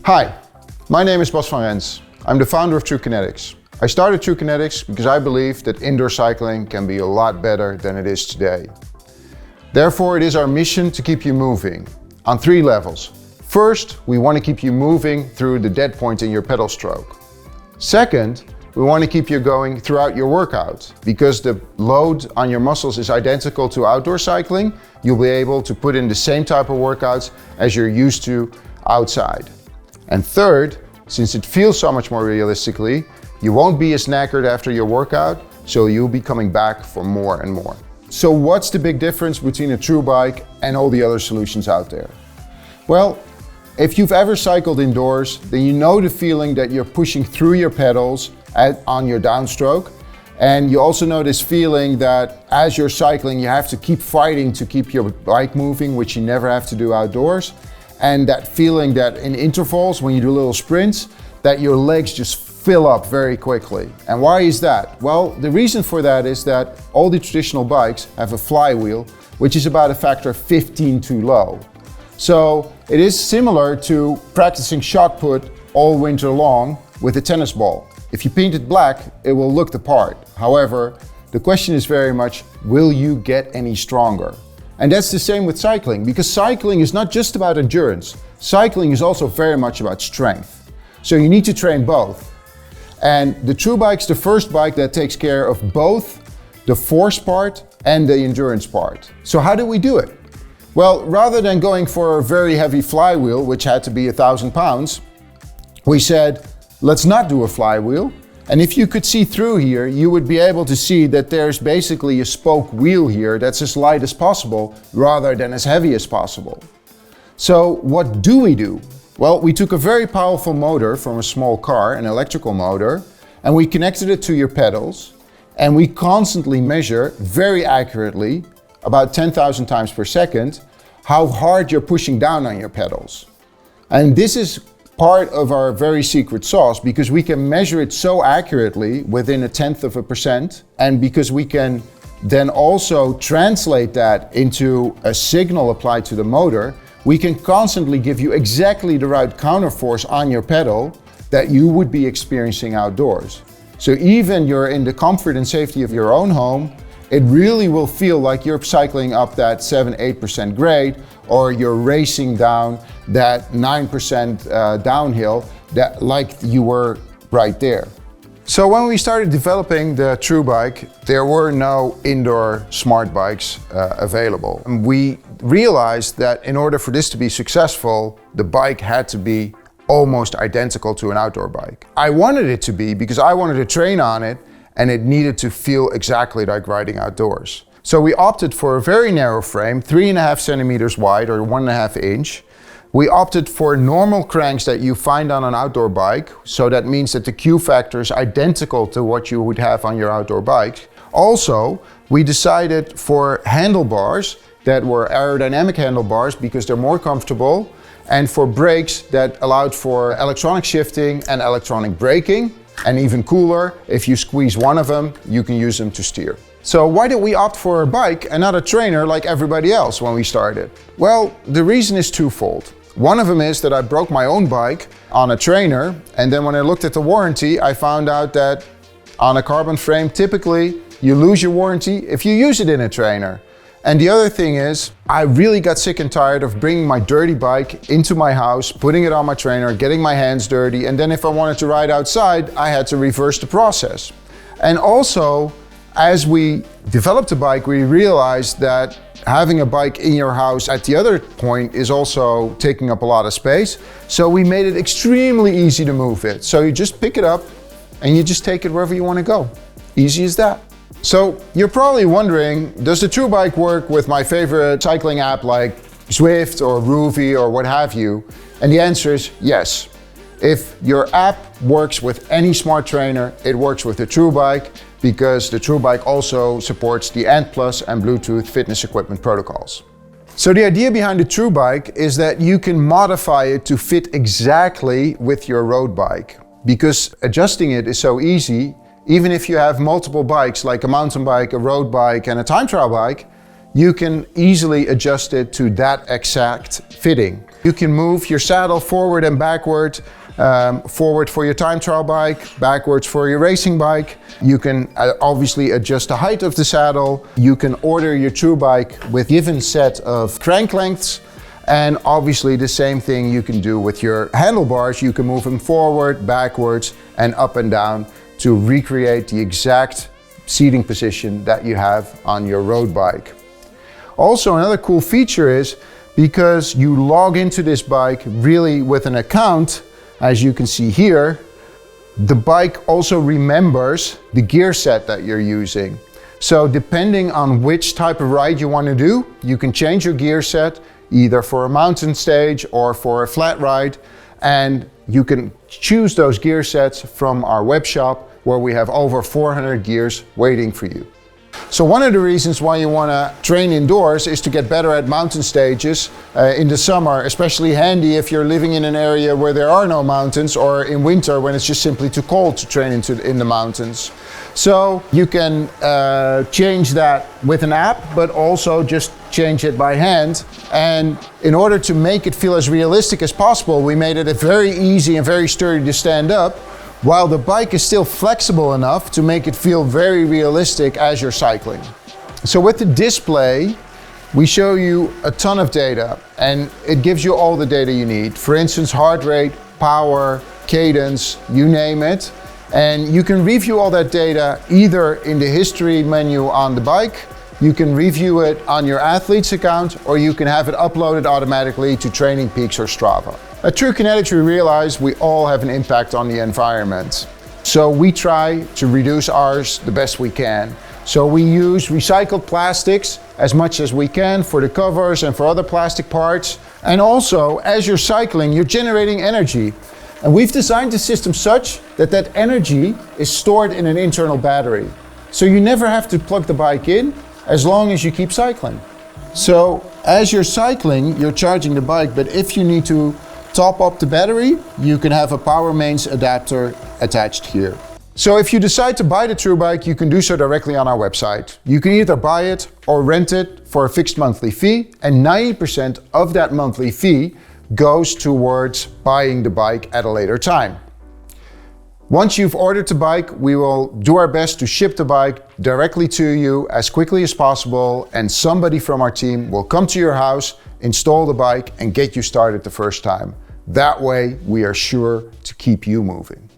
Hi, my name is Bas van Rens. I'm the founder of TrueKinetics. I started TrueKinetics because I believe that indoor cycling can be a lot better than it is today. Therefore, it is our mission to keep you moving on 3 levels. First, we want to keep you moving through the dead point in your pedal stroke. Second, we want to keep you going throughout your workout. Because the load on your muscles is identical to outdoor cycling, you'll be able to put in the same type of workouts as you're used to outside. And third, since it feels so much more realistically, you won't be as knackered after your workout, so you'll be coming back for more and more. So what's the big difference between a TrueBike and all the other solutions out there? Well, if you've ever cycled indoors, then you know the feeling that you're pushing through your pedals on your downstroke. And you also know this feeling that as you're cycling, you have to keep fighting to keep your bike moving, which you never have to do outdoors. And that feeling that in intervals, when you do little sprints, that your legs just fill up very quickly. And why is that? Well, the reason for that is that all the traditional bikes have a flywheel, which is about a factor of 15 too low. So it is similar to practicing shot put all winter long with a tennis ball. If you paint it black, it will look the part. However, the question is very much, will you get any stronger? And that's the same with cycling, because cycling is not just about endurance. Cycling is also very much about strength. So you need to train both. And the TrueBike's the first bike that takes care of both the force part and the endurance part. So how do we do it? Well, rather than going for a very heavy flywheel, which had to be 1,000 pounds, we said, let's not do a flywheel. And if you could see through here, you would be able to see that there's basically a spoke wheel here that's as light as possible rather than as heavy as possible. So what do we do? Well, we took a very powerful motor from a small car, an electrical motor, and we connected it to your pedals, and we constantly measure very accurately, about 10,000 times per second, how hard you're pushing down on your pedals. And this is part of our very secret sauce, because we can measure it so accurately within 0.1%, and because we can then also translate that into a signal applied to the motor, we can constantly give you exactly the right counterforce on your pedal that you would be experiencing outdoors. So even you're in the comfort and safety of your own home, it really will feel like you're cycling up that 7-8% grade, or you're racing down that 9% downhill, that like you were right there. So when we started developing the TrueBike, there were no indoor smart bikes available. And we realized that in order for this to be successful, the bike had to be almost identical to an outdoor bike. I wanted it to be because I wanted to train on it, and it needed to feel exactly like riding outdoors. So we opted for a very narrow frame, 3.5 centimeters wide or 1.5 inch. We opted for normal cranks that you find on an outdoor bike. So that means that the Q factor is identical to what you would have on your outdoor bike. Also, we decided for handlebars that were aerodynamic handlebars because they're more comfortable, and for brakes that allowed for electronic shifting and electronic braking. And even cooler, if you squeeze one of them, you can use them to steer. So why did we opt for a bike and not a trainer like everybody else when we started? Well, the reason is twofold. One of them is that I broke my own bike on a trainer, and then when I looked at the warranty, I found out that on a carbon frame, typically you lose your warranty if you use it in a trainer. And the other thing is, I really got sick and tired of bringing my dirty bike into my house, putting it on my trainer, getting my hands dirty, and then if I wanted to ride outside, I had to reverse the process. And also, as we developed the bike, we realized that having a bike in your house at the other point is also taking up a lot of space. So we made it extremely easy to move it. So you just pick it up and you just take it wherever you want to go. Easy as that. So you're probably wondering, does the TrueBike work with my favorite cycling app like Zwift or Rouvy or what have you? And the answer is yes. If your app works with any smart trainer, it works with the TrueBike, because the TrueBike also supports the Ant+ and Bluetooth fitness equipment protocols. So the idea behind the TrueBike is that you can modify it to fit exactly with your road bike, because adjusting it is so easy. Even if you have multiple bikes like a mountain bike, a road bike and a time trial bike, you can easily adjust it to that exact fitting. You can move your saddle forward and backward, forward for your time trial bike, backwards for your racing bike. You can obviously adjust the height of the saddle. You can order your TrueBike with a given set of crank lengths. And obviously the same thing you can do with your handlebars. You can move them forward, backwards, and up and down to recreate the exact seating position that you have on your road bike. Also, another cool feature is because you log into this bike really with an account, as you can see here, the bike also remembers the gear set that you're using. So depending on which type of ride you want to do, you can change your gear set either for a mountain stage or for a flat ride, and you can choose those gear sets from our web shop where we have over 400 gears waiting for you. So one of the reasons why you want to train indoors is to get better at mountain stages in the summer, especially handy if you're living in an area where there are no mountains, or in winter when it's just simply too cold to train in the mountains. So you can change that with an app, but also just change it by hand. And in order to make it feel as realistic as possible, we made it very easy and very sturdy to stand up, while the bike is still flexible enough to make it feel very realistic as you're cycling. So with the display, we show you a ton of data, and it gives you all the data you need. For instance, heart rate, power, cadence, you name it. And you can review all that data either in the history menu on the bike, you can review it on your athlete's account, or you can have it uploaded automatically to Training Peaks or Strava. At True Kinetics, we realize we all have an impact on the environment. So we try to reduce ours the best we can. So we use recycled plastics as much as we can for the covers and for other plastic parts. And also, as you're cycling, you're generating energy. And we've designed the system such that that energy is stored in an internal battery. So you never have to plug the bike in as long as you keep cycling. So as you're cycling, you're charging the bike, but if you need to top up the battery, you can have a power mains adapter attached here. So if you decide to buy the TrueBike, you can do so directly on our website. You can either buy it or rent it for a fixed monthly fee, and 90% of that monthly fee goes towards buying the bike at a later time. Once you've ordered the bike, we will do our best to ship the bike directly to you as quickly as possible, and somebody from our team will come to your house, install the bike, and get you started the first time. That way, we are sure to keep you moving.